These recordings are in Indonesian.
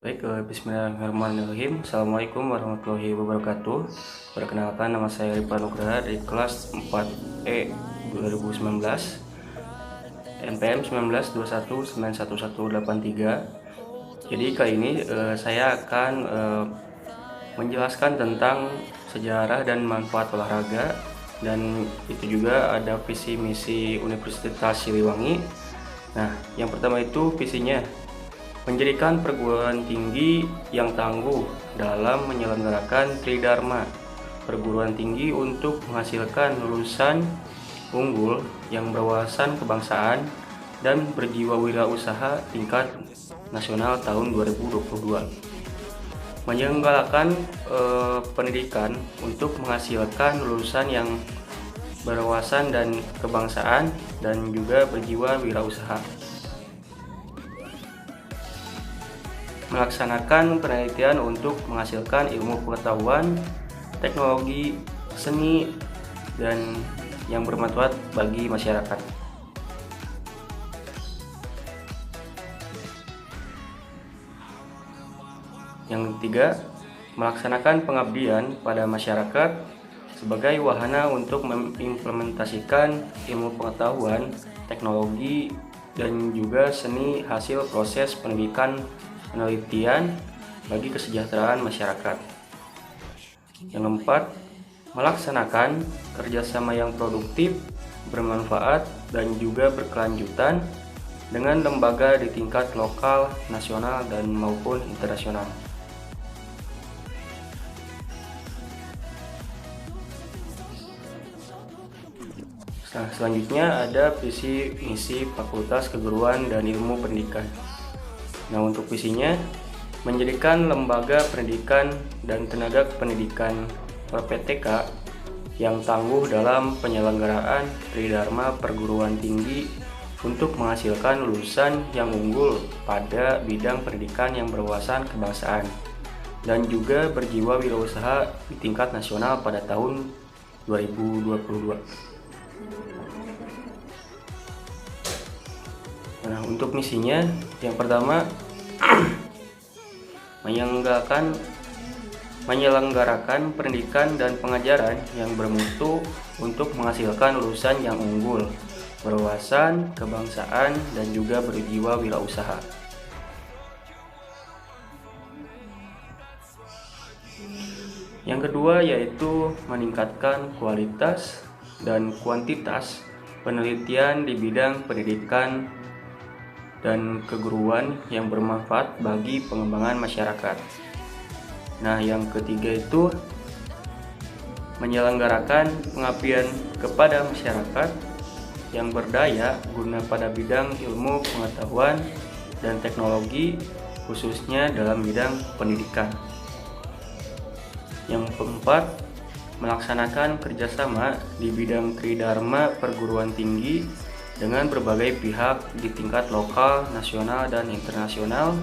Baik, bismillahirrahmanirrahim. Assalamualaikum warahmatullahi wabarakatuh. Perkenalkan, nama saya Rifa Nugraha dari kelas 4E 2019, NPM 1921911183. Jadi kali ini saya akan menjelaskan tentang sejarah dan manfaat olahraga, dan itu juga ada visi misi Universitas Siliwangi. Nah, yang pertama itu visinya menjadikan perguruan tinggi yang tangguh dalam menyelenggarakan Tridharma, perguruan tinggi untuk menghasilkan lulusan unggul yang berwawasan kebangsaan dan berjiwa wirausaha tingkat nasional tahun 2022. Menyelenggarakan pendidikan untuk menghasilkan lulusan yang berwawasan dan kebangsaan dan juga berjiwa wirausaha. Melaksanakan penelitian untuk menghasilkan ilmu pengetahuan, teknologi, seni, dan yang bermanfaat bagi masyarakat. Yang ketiga, melaksanakan pengabdian pada masyarakat sebagai wahana untuk mengimplementasikan ilmu pengetahuan, teknologi, dan juga seni hasil proses penelitian bagi kesejahteraan masyarakat. Yang keempat, melaksanakan kerjasama yang produktif, bermanfaat, dan juga berkelanjutan dengan lembaga di tingkat lokal, nasional, dan maupun internasional. Nah, selanjutnya ada visi misi Fakultas Keguruan dan Ilmu Pendidikan. Nah, untuk visinya menjadikan lembaga pendidikan dan tenaga pendidikan (PTK) yang tangguh dalam penyelenggaraan Tridharma perguruan tinggi untuk menghasilkan lulusan yang unggul pada bidang pendidikan yang berwawasan kebangsaan dan juga berjiwa wirausaha di tingkat nasional pada tahun 2022. Nah, untuk misinya yang pertama menyelenggarakan pendidikan dan pengajaran yang bermutu untuk menghasilkan lulusan yang unggul, berwawasan kebangsaan, dan juga berjiwa wirausaha. Yang kedua yaitu meningkatkan kualitas dan kuantitas penelitian di bidang pendidikan dan keguruan yang bermanfaat bagi pengembangan masyarakat. Nah, yang ketiga itu menyelenggarakan pengabdian kepada masyarakat yang berdaya guna pada bidang ilmu pengetahuan dan teknologi, khususnya dalam bidang pendidikan. Yang keempat, melaksanakan kerjasama di bidang Tridharma perguruan tinggi dengan berbagai pihak di tingkat lokal, nasional, dan internasional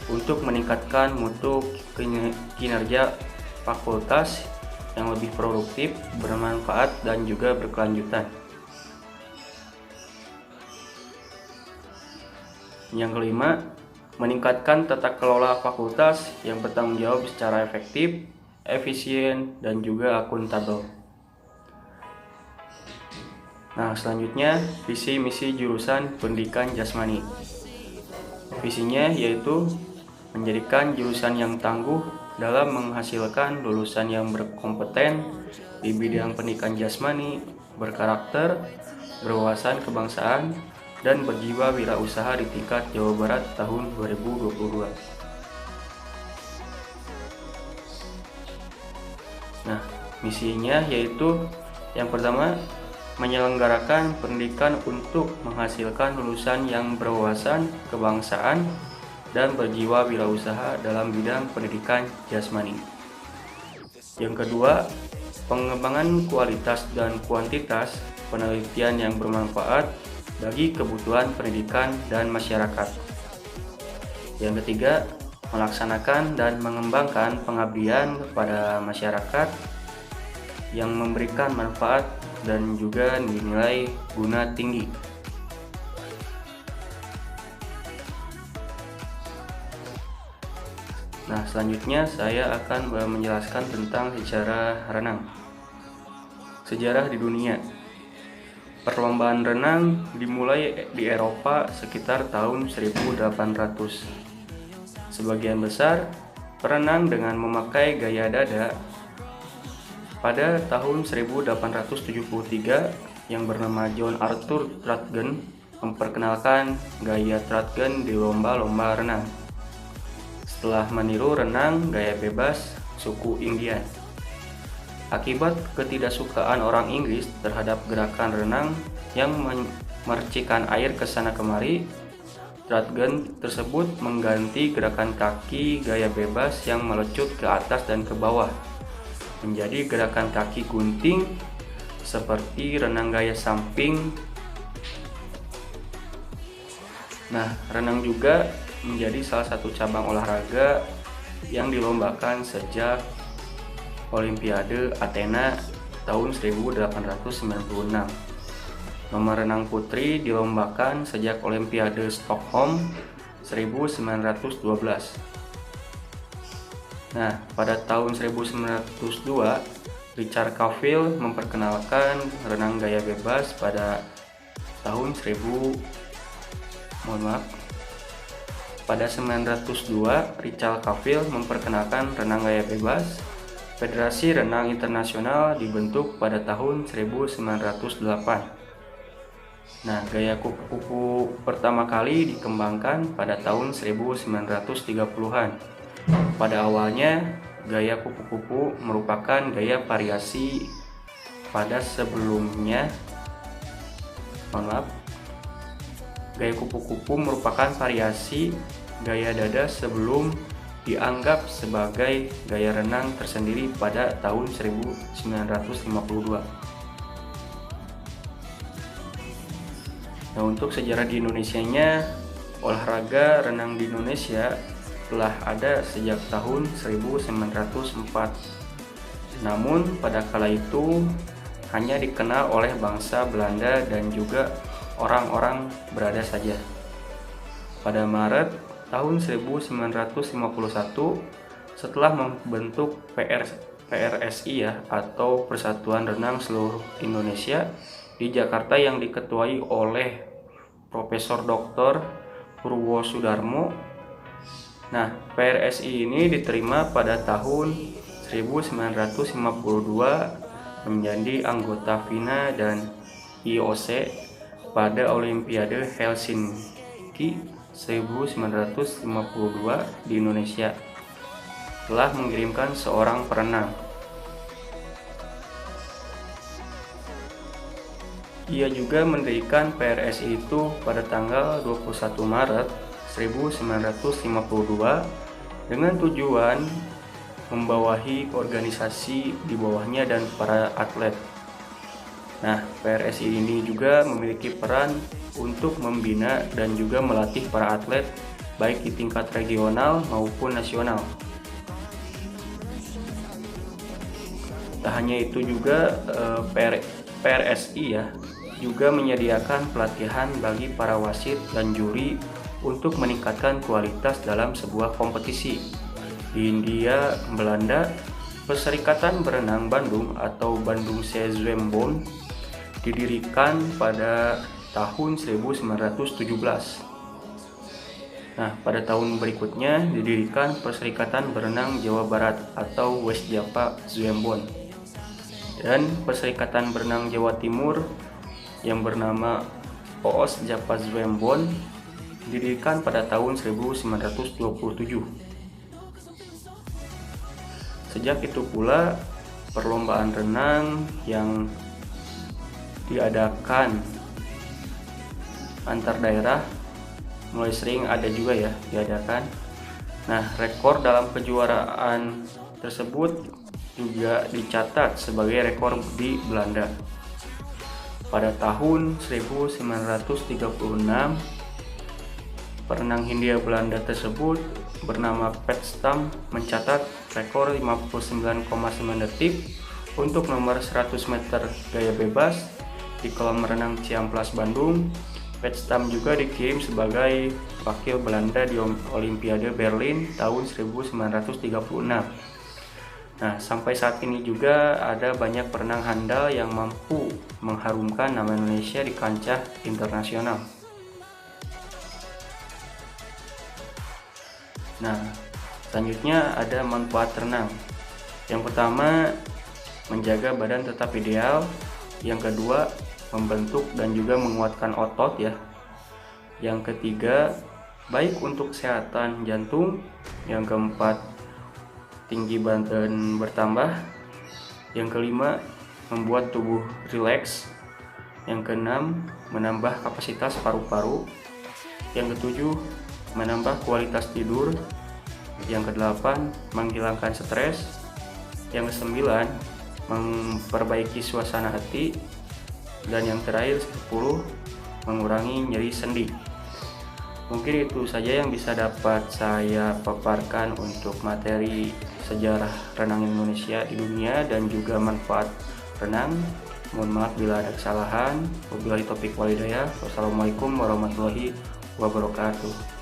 untuk meningkatkan mutu kinerja fakultas yang lebih produktif, bermanfaat, dan juga berkelanjutan. Yang kelima, meningkatkan tata kelola fakultas yang bertanggung jawab secara efektif, efisien, dan juga akuntabel. Nah, selanjutnya visi misi jurusan pendidikan jasmani. Visinya yaitu menjadikan jurusan yang tangguh dalam menghasilkan lulusan yang berkompeten di bidang pendidikan jasmani, berkarakter, berwawasan kebangsaan, dan berjiwa wirausaha di tingkat Jawa Barat tahun 2022. Nah, misinya yaitu yang pertama, menyelenggarakan pendidikan untuk menghasilkan lulusan yang berwawasan kebangsaan dan berjiwa wirausaha dalam bidang pendidikan jasmani. Yang kedua, pengembangan kualitas dan kuantitas penelitian yang bermanfaat bagi kebutuhan pendidikan dan masyarakat. Yang ketiga, melaksanakan dan mengembangkan pengabdian kepada masyarakat yang memberikan manfaat dan juga dinilai guna tinggi. Nah, selanjutnya saya akan menjelaskan tentang sejarah renang. Sejarah di dunia. Perlombaan renang dimulai di Eropa sekitar tahun 1800. Sebagian besar berenang dengan memakai gaya dada. Pada tahun 1873, yang bernama John Arthur Trudgen memperkenalkan gaya Trudgen di lomba-lomba renang. Setelah meniru renang gaya bebas suku Indian. Akibat ketidaksukaan orang Inggris terhadap gerakan renang yang memercikan air ke sana kemari, Trudgen tersebut mengganti gerakan kaki gaya bebas yang melecut ke atas dan ke bawah menjadi gerakan kaki gunting seperti renang gaya samping. Nah, renang juga menjadi salah satu cabang olahraga yang dilombakan sejak Olimpiade Athena tahun 1896. Nomor renang putri dilombakan sejak Olimpiade Stockholm 1912. Nah, pada tahun 1902, Richard Cavill memperkenalkan renang gaya bebas pada tahun Pada 1902, Richard Cavill memperkenalkan renang gaya bebas. Federasi Renang Internasional dibentuk pada tahun 1908. Nah, gaya kupu-kupu pertama kali dikembangkan pada tahun 1930-an. Pada awalnya, gaya kupu-kupu merupakan gaya variasi pada sebelumnya. Gaya kupu-kupu merupakan variasi gaya dada sebelum dianggap sebagai gaya renang tersendiri pada tahun 1952. Nah, untuk sejarah di Indonesianya, olahraga renang di Indonesia telah ada sejak tahun 1904. Namun pada kala itu hanya dikenal oleh bangsa Belanda dan juga orang-orang berada saja. Pada Maret tahun 1951, setelah membentuk PRSI atau Persatuan Renang Seluruh Indonesia di Jakarta yang diketuai oleh Profesor Dr. Purwosudarmo. Nah, PRSI ini diterima pada tahun 1952 menjadi anggota FINA dan IOC pada Olimpiade Helsinki 1952 di Indonesia. Telah mengirimkan seorang perenang. Ia juga mendirikan PRSI itu pada tanggal 21 Maret 1952 dengan tujuan membawahi organisasi di bawahnya dan para atlet. Nah, PRSI ini juga memiliki peran untuk membina dan juga melatih para atlet baik di tingkat regional maupun nasional. Tak hanya itu juga PRSI juga menyediakan pelatihan bagi para wasit dan juri untuk meningkatkan kualitas dalam sebuah kompetisi. Di Hindia Belanda, Perserikatan Berenang Bandung atau Bandung Zwembond didirikan pada tahun 1917. Nah, pada tahun berikutnya didirikan Perserikatan Berenang Jawa Barat atau West Java Zwembond. Dan Perserikatan Berenang Jawa Timur yang bernama Oos Java Zwembond didirikan pada tahun 1927. Sejak itu pula perlombaan renang yang diadakan antar daerah mulai sering ada juga diadakan. Nah, rekor dalam kejuaraan tersebut juga dicatat sebagai rekor di Belanda. Pada tahun 1936, perenang Hindia Belanda tersebut bernama Pat Stam mencatat rekor 59,9 detik untuk nomor 100 meter gaya bebas di kolam renang Ciamplas Bandung Potsdam juga dikirim sebagai wakil Belanda di Olimpiade Berlin tahun 1936. Nah, sampai saat ini juga ada banyak perenang handal yang mampu mengharumkan nama Indonesia di kancah internasional. Nah, selanjutnya ada manfaat renang. Yang pertama, menjaga badan tetap ideal. Yang kedua, membentuk dan juga menguatkan otot ya. Yang ketiga, baik untuk kesehatan jantung. Yang keempat, tinggi badan bertambah. Yang kelima, membuat tubuh rileks. Yang keenam, menambah kapasitas paru-paru. Yang ketujuh, menambah kualitas tidur. Yang kedelapan, menghilangkan stres. Yang kesembilan, memperbaiki suasana hati. Dan yang terakhir 10, mengurangi nyeri sendi. Mungkin itu saja yang bisa dapat saya paparkan untuk materi sejarah renang Indonesia di dunia dan juga manfaat renang. Mohon maaf bila ada kesalahan. Wabillahi taufiq wal hidayah. Wassalamualaikum warahmatullahi wabarakatuh.